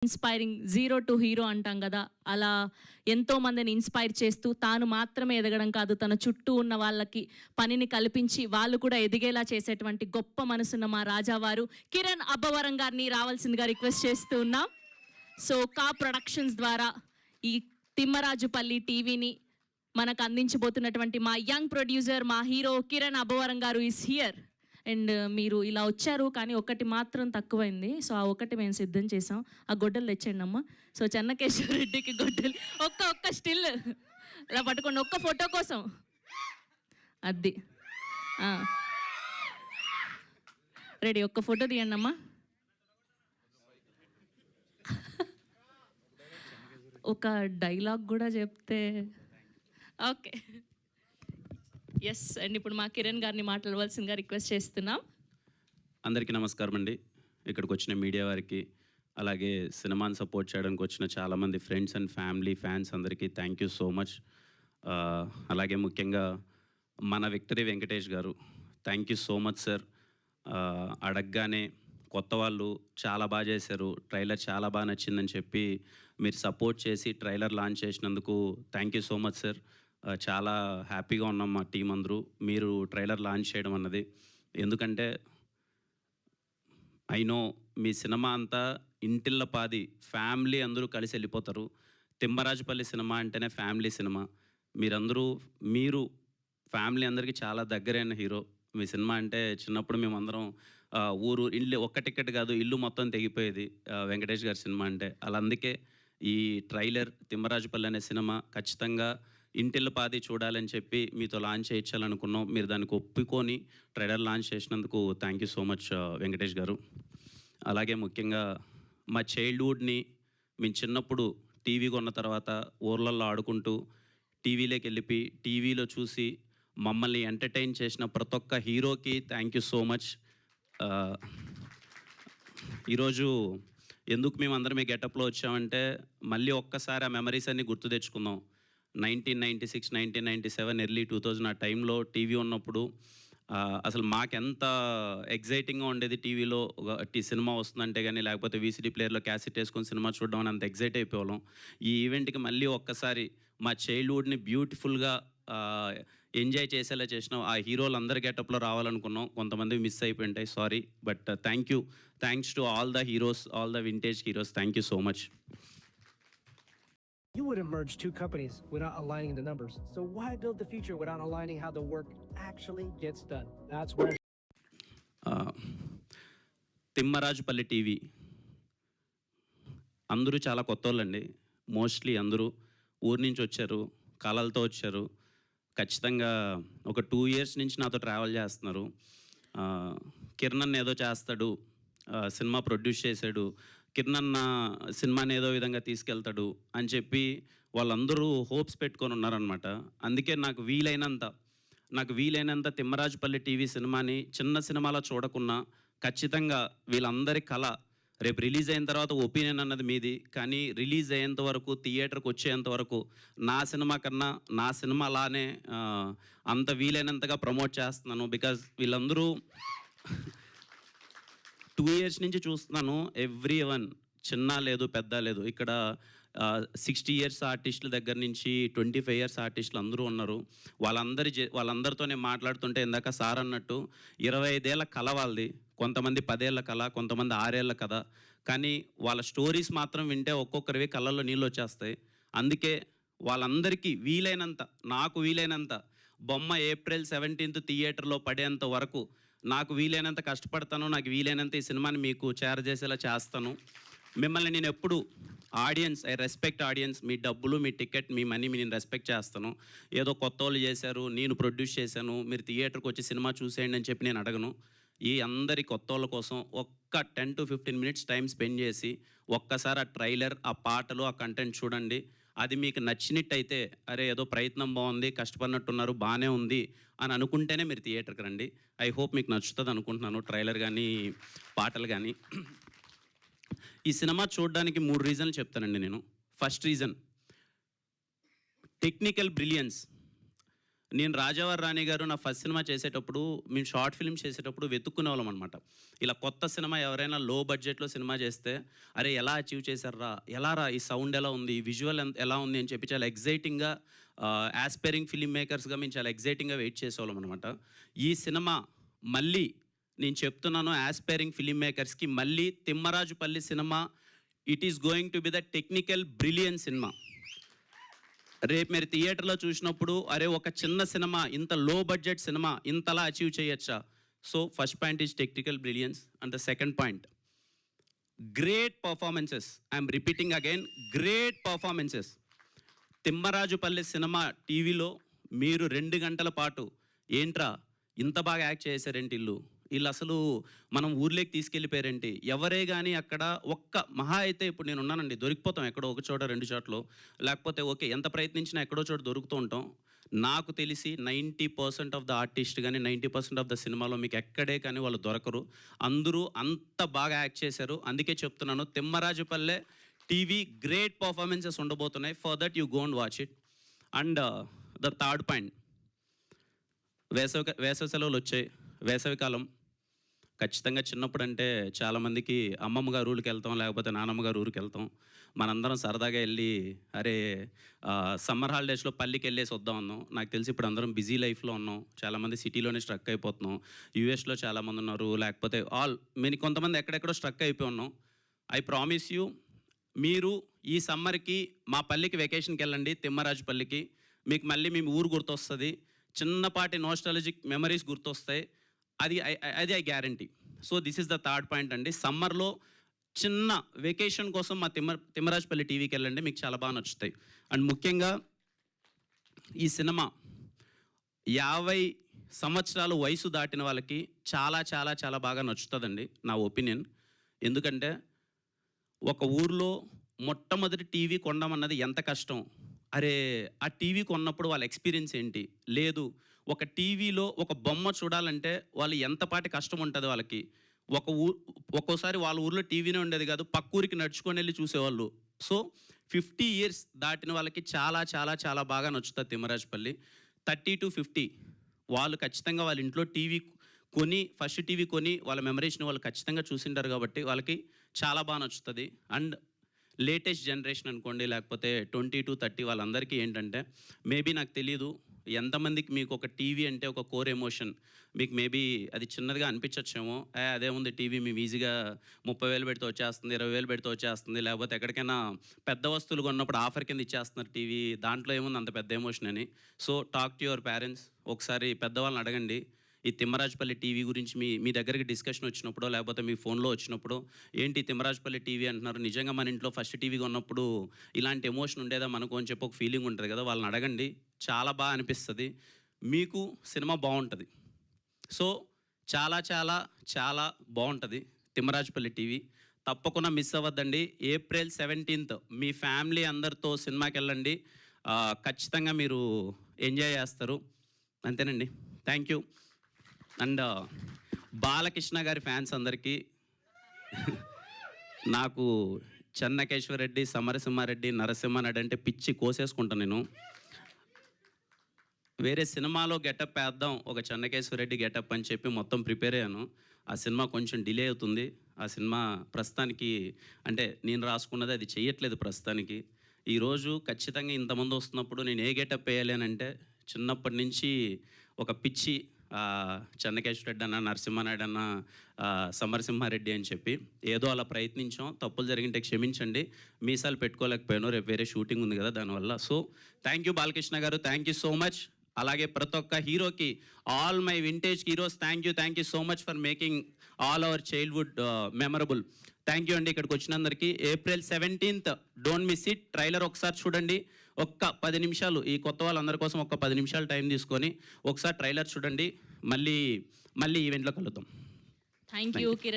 Inspiring zero to hero అంటాం కదా, అలా ఎంతో మందిని ఇన్స్పైర్ చేస్తూ తాను మాత్రమే ఎదగడం కాదు, తన చుట్టూ ఉన్న వాళ్ళకి పనిని కల్పించి వాళ్ళు కూడా ఎదిగేలా చేసేటువంటి గొప్ప మనసున్న మా రాజావారు కిరణ్ అబ్బవరం గారిని రావాల్సిందిగా రిక్వెస్ట్ చేస్తూ ఉన్నాం. సో కా ప్రొడక్షన్స్ ద్వారా ఈ తిమ్మరాజుపల్లి టీవీని మనకు అందించబోతున్నటువంటి మా యంగ్ ప్రొడ్యూసర్, మా హీరో కిరణ్ అబ్బవరం గారు ఈస్ హియర్. అండ్ మీరు ఇలా వచ్చారు, కానీ ఒకటి మాత్రం తక్కువైంది. సో ఆ ఒకటి మేము సిద్ధం చేసాం. ఆ గొడ్డలు తెచ్చండి అమ్మ. సో చెన్నకేశ్వర రెడ్డికి గొడ్డలు ఒక్క స్టిల్ ఇలా పట్టుకోండి, ఒక్క ఫోటో కోసం. అది రెడీ, ఒక్క ఫోటో తీయండి అమ్మా. ఒక డైలాగ్ కూడా చెప్తే ఓకే. ఎస్ అండ్ ఇప్పుడు మా కిరణ్ గారిని మాట్లాడవలసిందిగా రిక్వెస్ట్ చేస్తున్నాం. అందరికీ నమస్కారం అండి. ఇక్కడికి వచ్చిన మీడియా వారికి, అలాగే సినిమాని సపోర్ట్ చేయడానికి వచ్చిన చాలామంది ఫ్రెండ్స్ అండ్ ఫ్యామిలీ ఫ్యాన్స్ అందరికీ థ్యాంక్ యూ సో మచ్. అలాగే ముఖ్యంగా మన విక్టరీ వెంకటేష్ గారు, thank you so much sir. అడగగానే కొత్త వాళ్ళు చాలా బాగా చేశారు, ట్రైలర్ చాలా బాగా నచ్చిందని చెప్పి మీరు సపోర్ట్ చేసి ట్రైలర్ లాంచ్ చేసినందుకు thank you so much sir. చాలా హ్యాపీగా ఉన్నాం మా టీం అందరూ మీరు ట్రైలర్ లాంచ్ చేయడం అన్నది. ఎందుకంటే ఐ నో మీ సినిమా అంతా ఇంటిల్లపాది ఫ్యామిలీ అందరూ కలిసి వెళ్ళిపోతారు. తిమ్మరాజుపల్లి సినిమా అంటేనే ఫ్యామిలీ సినిమా. మీరు ఫ్యామిలీ అందరికీ చాలా దగ్గరైన హీరో. మీ సినిమా అంటే చిన్నప్పుడు మేమందరం ఊరు ఇల్లు ఒక్క టికెట్ కాదు, ఇల్లు మొత్తం తెగిపోయేది వెంకటేష్ గారి సినిమా అంటే. అలా అందుకే ఈ ట్రైలర్ తిమ్మరాజుపల్లి అనే సినిమా ఖచ్చితంగా ఇంటిల్లపాది చూడాలని చెప్పి మీతో లాంచ్ చేయించాలనుకున్నాం. మీరు దానికి ఒప్పుకొని ట్రైలర్ లాంచ్ చేసినందుకు thank you so much Venkatesh గారు. అలాగే ముఖ్యంగా మా చైల్డ్హుడ్ని మేము చిన్నప్పుడు టీవీ కొన్న తర్వాత ఊర్లలో ఆడుకుంటూ టీవీలోకి వెళ్ళిపోయి టీవీలో చూసి మమ్మల్ని ఎంటర్టైన్ చేసిన ప్రతి ఒక్క హీరోకి థ్యాంక్ యూ సో మచ్. ఈరోజు ఎందుకు మేము అందరం మీ గెటప్లో వచ్చామంటే మళ్ళీ ఒక్కసారి ఆ మెమరీస్ అన్నీ గుర్తు తెచ్చుకుందాం. 1996, 1997, ఎర్లీ 2000 ఆ టైంలో టీవీ ఉన్నప్పుడు అసలు మాకెంత ఎగ్జైటింగ్గా ఉండేది. టీవీలో ఒక సినిమా వస్తుందంటే కానీ, లేకపోతే వీసీడీ ప్లేయర్లో క్యాసెట్ వేసుకొని సినిమా చూడడం అని అంత ఎగ్జైట్ అయిపోవాళ్ళం. ఈ ఈవెంట్కి మళ్ళీ ఒక్కసారి మా చైల్డ్హుడ్ని బ్యూటిఫుల్గా ఎంజాయ్ చేసేలా చేసినాం. ఆ హీరోలు అందరి గెటప్లో రావాలనుకున్నాం, కొంతమంది మిస్ అయిపోయింటాయి, sorry. But thanks to all the heroes, all the vintage heroes. Thank you so much. You wouldn't merge two companies without aligning the numbers. So why build the future without aligning how the work actually gets done? That's where Thimmarajupalli TV అందరూ చాలా కొత్త వాళ్ళండి. Mostly అందరూ ఊరి నుంచి వచ్చారు, కళలతో వచ్చారు. ఖచ్చితంగా ఒక 2 years నుంచి నాతో ట్రావెల్ చేస్తున్నారు. కిరణ్ ఏదో చేస్తాడు, సినిమా ప్రొడ్యూస్ చేశాడు, కిరణ్ సినిమాని ఏదో విధంగా తీసుకెళ్తాడు అని చెప్పి వాళ్ళందరూ హోప్స్ పెట్టుకొని ఉన్నారనమాట. అందుకే నాకు వీలైనంత తిమ్మరాజుపల్లి టీవీ సినిమాని చిన్న సినిమాలో చూడకున్నా ఖచ్చితంగా వీళ్ళందరి కళ రేపు రిలీజ్ అయిన తర్వాత ఒపీనియన్ అన్నది మీది, కానీ రిలీజ్ అయ్యేంత వరకు, థియేటర్కి వచ్చేంత వరకు నా సినిమా కన్నా నా సినిమా అలానే అంత వీలైనంతగా ప్రమోట్ చేస్తున్నాను. బికాజ్ వీళ్ళందరూ 2 years నుంచి చూస్తున్నాను. ఎవ్రీ వన్, చిన్న లేదు పెద్ద లేదు, ఇక్కడ 60 years ఆర్టిస్టుల దగ్గర నుంచి 25 years ఆర్టిస్టులు అందరూ ఉన్నారు. వాళ్ళందరితో నేను మాట్లాడుతుంటే ఇందాక సార్ అన్నట్టు 25 ఏళ్ల కళ వాళ్ళది, కొంతమంది 10 ఏళ్ల కళ, కొంతమంది 6 ఏళ్ల కథ. కానీ వాళ్ళ స్టోరీస్ మాత్రం వింటే ఒక్కొక్కరివి కళ్ళల్లో నీళ్ళు వచ్చేస్తాయి. అందుకే వాళ్ళందరికీ నాకు వీలైనంత బొమ్మ April 17th థియేటర్లో పడేంత వరకు నాకు వీలైనంత కష్టపడతాను. నాకు వీలైనంత ఈ సినిమాని మీకు చేరజేసేలా చేస్తాను. మిమ్మల్ని నేను ఎప్పుడు ఐ రెస్పెక్ట్ ఆడియన్స్. మీ డబ్బులు, మీ టికెట్, మీ మనీ నేను రెస్పెక్ట్ చేస్తాను. ఏదో కొత్త వాళ్ళు చేశారు, నేను ప్రొడ్యూస్ చేశాను, మీరు థియేటర్కి వచ్చి సినిమా చూసేయండి అని చెప్పి నేను అడగను. ఈ అందరి కొత్త వాళ్ళ కోసం ఒక్క 10 to 15 minutes టైం స్పెండ్ చేసి ఒక్కసారి ఆ ట్రైలర్, ఆ పాటలు, ఆ కంటెంట్ చూడండి. అది మీకు నచ్చినట్టయితే, అరే ఏదో ప్రయత్నం బాగుంది, కష్టపడినట్టున్నారు, బాగానే ఉంది అని అనుకుంటేనే మీరు థియేటర్కి రండి. ఐ హోప్ మీకు నచ్చుతుంది అనుకుంటున్నాను, ట్రైలర్ కానీ పాటలు కానీ. ఈ సినిమా చూడడానికి 3 reasons చెప్తానండి నేను. First reason, technical brilliance. నేను రాజావారి రాణి గారు నా ఫస్ట్ సినిమా చేసేటప్పుడు మేము షార్ట్ ఫిల్మ్ చేసేటప్పుడు వెతుక్కునే వాళ్ళం అనమాట. ఇలా కొత్త సినిమా ఎవరైనా లో బడ్జెట్లో సినిమా చేస్తే అరే ఎలా అచీవ్ చేశారా, ఎలా రా ఈ సౌండ్ ఎలా ఉంది, విజువల్ ఎలా ఉంది అని చెప్పి చాలా ఎగ్జైటింగ్గా యాస్పైరింగ్ ఫిల్మ్ మేకర్స్గా మేము చాలా ఎగ్జైటింగ్గా వెయిట్ చేసేవాళ్ళం అనమాట. ఈ సినిమా మళ్ళీ నేను చెప్తున్నాను యాస్పైరింగ్ ఫిల్మ్ మేకర్స్కి, మళ్ళీ Thimmarajupalli cinema it is going to be the technical brilliant cinema. రేపు మీరు థియేటర్లో చూసినప్పుడు అరే ఒక చిన్న సినిమా, ఇంత లో బడ్జెట్ సినిమా ఇంతలా అచీవ్ చేయొచ్చా. So first point is technical brilliance and the second point great performances. I'm repeating again, great performances. Thimmarajupalli cinema టీవీలో మీరు 2 గంటల పాటు ఏంట్రా ఇంత బాగా యాక్ట్ చేశారేంటి వీళ్ళు అసలు మనం ఊర్లోకి తీసుకెళ్ళిపోయారేంటి, ఎవరే కానీ అక్కడ ఒక్క మహా అయితే ఇప్పుడు నేను ఉన్నానండి, దొరికిపోతాం ఎక్కడో ఒక చోట 2 చోట్ల, లేకపోతే ఓకే ఎంత ప్రయత్నించినా ఎక్కడో చోట దొరుకుతూ ఉంటాం. నాకు తెలిసి 90% ఆఫ్ ద ఆర్టిస్ట్ కానీ 90% ఆఫ్ ద సినిమాలో మీకు ఎక్కడే కానీ వాళ్ళు దొరకరు. అందరూ అంత బాగా యాక్ట్ చేశారు. అందుకే చెప్తున్నాను తిమ్మరాజుపల్లె టీవీ గ్రేట్ పర్ఫార్మెన్సెస్ ఉండబోతున్నాయి. For that you go and watch it. And the third point, వేసవి సెలవులు వచ్చాయి, వేసవికాలం. ఖచ్చితంగా చిన్నప్పుడు అంటే చాలామందికి అమ్మమ్మ గారు ఊరికి వెళ్తాం, లేకపోతే నానమ్మ గారు ఊరికి వెళ్తాం. మనందరం సరదాగా వెళ్ళి అరే సమ్మర్ హాలిడేస్లో పల్లికి వెళ్ళేసి వద్దాం అన్నాం. నాకు తెలిసి ఇప్పుడు అందరం బిజీ లైఫ్లో ఉన్నాం, చాలామంది సిటీలోనే స్ట్రక్ అయిపోతున్నాం. యూఎస్లో చాలామంది ఉన్నారు, లేకపోతే కొంతమంది ఎక్కడెక్కడో స్ట్రక్ అయిపోయి ఉన్నాం. ఐ ప్రామిస్ యూ, మీరు ఈ సమ్మర్కి మా పల్లికి వెకేషన్కి వెళ్ళండి, తిమ్మరాజుపల్లికి. మీకు మళ్ళీ మీ ఊరు గుర్తొస్తుంది, చిన్నపాటి నోస్టాలజిక్ మెమరీస్ గుర్తొస్తాయి. అది I guarantee. So this is the third point అండి. సమ్మర్లో చిన్న వెకేషన్ కోసం మా తిమ్మరాజుపల్లి టీవీకి వెళ్ళండి, మీకు చాలా బాగా నచ్చుతాయి. అండ్ ముఖ్యంగా ఈ సినిమా 50 సంవత్సరాలు వయసు దాటిన వాళ్ళకి చాలా చాలా చాలా బాగా నచ్చుతుందండి నా ఒపీనియన్. ఎందుకంటే ఒక ఊర్లో మొట్టమొదటి టీవీ కొనడం ఎంత కష్టం, అరే ఆ టీవీ కొన్నప్పుడు వాళ్ళ ఎక్స్పీరియన్స్ ఏంటి, లేదు ఒక టీవీలో ఒక బొమ్మ చూడాలంటే వాళ్ళు ఎంతపాటి కష్టం ఉంటుంది వాళ్ళకి. ఒక్కోసారి వాళ్ళ ఊర్లో టీవీనే ఉండేది కాదు, పక్క ఊరికి నడుచుకొని వెళ్ళి చూసేవాళ్ళు. సో 50 ఇయర్స్ దాటిన వాళ్ళకి చాలా చాలా చాలా బాగా నచ్చుతుంది తిమ్మరాజుపల్లి. 30 to 50 వాళ్ళు ఖచ్చితంగా వాళ్ళ ఇంట్లో టీవీ కొని, ఫస్ట్ టీవీ కొని వాళ్ళ మెమరీస్ని వాళ్ళు ఖచ్చితంగా చూసింటారు కాబట్టి వాళ్ళకి చాలా బాగా నచ్చుతుంది. అండ్ లేటెస్ట్ జనరేషన్ అనుకోండి, లేకపోతే 20 to 30 వాళ్ళందరికీ ఏంటంటే మేబీ నాకు తెలీదు ఎంతమందికి మీకు ఒక టీవీ అంటే ఒక కోర్ ఎమోషన్, మీకు మేబీ అది చిన్నదిగా అనిపించచ్చేమో, అదేముంది టీవీ మేము ఈజీగా 30,000 పెడితే వచ్చేస్తుంది, 20,000 పెడితే వచ్చేస్తుంది, లేకపోతే ఎక్కడికైనా పెద్ద వస్తువులు కొన్నప్పుడు ఆఫర్ కింద ఇచ్చేస్తున్నారు టీవీ, దాంట్లో ఏముంది అంత పెద్ద ఎమోషన్ అని. So talk to your parents, ఒకసారి పెద్దవాళ్ళని అడగండి ఈ తిమ్మరాజుపల్లి టీవీ గురించి. మీ దగ్గరికి డిస్కషన్ వచ్చినప్పుడు, లేకపోతే మీ ఫోన్లో వచ్చినప్పుడు ఏంటి తిమ్మరాజుపల్లి టీవీ అంటున్నారు, నిజంగా మన ఇంట్లో ఫస్ట్ టీవీ కొన్నప్పుడు ఇలాంటి ఎమోషన్ ఉండేదా మనకు అని చెప్పి ఒక ఫీలింగ్ ఉంటుంది కదా, వాళ్ళని అడగండి, చాలా బాగా అనిపిస్తుంది, మీకు సినిమా బాగుంటుంది. సో చాలా చాలా చాలా బాగుంటుంది తిమ్మరాజుపల్లి టీవీ. తప్పకుండా మిస్ అవ్వద్దండి. April 17th మీ ఫ్యామిలీ అందరితో సినిమాకి వెళ్ళండి, ఖచ్చితంగా మీరు ఎంజాయ్ చేస్తారు. అంతేనండి, థ్యాంక్ యూ. అండ్ బాలకృష్ణ గారి ఫ్యాన్స్ అందరికీ నాకు చెన్నకేశ్వరరెడ్డి, సమరసింహారెడ్డి, నరసింహారెడ్డి అంటే పిచ్చి కోసేసుకుంటాను నేను. వేరే సినిమాలో గెటప్ వేద్దాం, ఒక చెన్నకేశ్వరరెడ్డి గెటప్ అని చెప్పి మొత్తం ప్రిపేర్ అయ్యాను. ఆ సినిమా కొంచెం డిలే అవుతుంది. ఆ సినిమా ప్రస్తుతానికి అంటే నేను రాసుకున్నది అది చెయ్యట్లేదు ప్రస్తుతానికి. ఈరోజు ఖచ్చితంగా ఇంతమంది వస్తున్నప్పుడు నేను ఏ గెటప్ వేయాలి అని అంటే, చిన్నప్పటి నుంచి ఒక పిచ్చి చెన్నకేశ్వరరెడ్డి అన్న, నరసింహానాయుడు అన్న, సమరసింహారెడ్డి అని చెప్పి ఏదో అలా ప్రయత్నించాం. తప్పులు జరిగింటే క్షమించండి, మీసాలు పెట్టుకోలేకపోయాను, రేపు వేరే షూటింగ్ ఉంది కదా దానివల్ల. సో థ్యాంక్ యూ బాలకృష్ణ గారు, థ్యాంక్ యూ సో మచ్. అలాగే ప్రతి ఒక్క హీరోకి, all my vintage heroes, thank you so much for making all our childhood memorable. Thank you అండి ఇక్కడికి వచ్చినందరికీ. April 17th don't miss it. Trailer ఒకసారి చూడండి, ఒక్క 10 నిమిషాలు, ఈ కొత్త వాళ్ళందరి కోసం ఒక 10 నిమిషాలు టైం తీసుకొని ఒకసారి ట్రైలర్ చూడండి. మళ్ళీ ఈవెంట్లో కలుద్దాం. Thank you Kiran.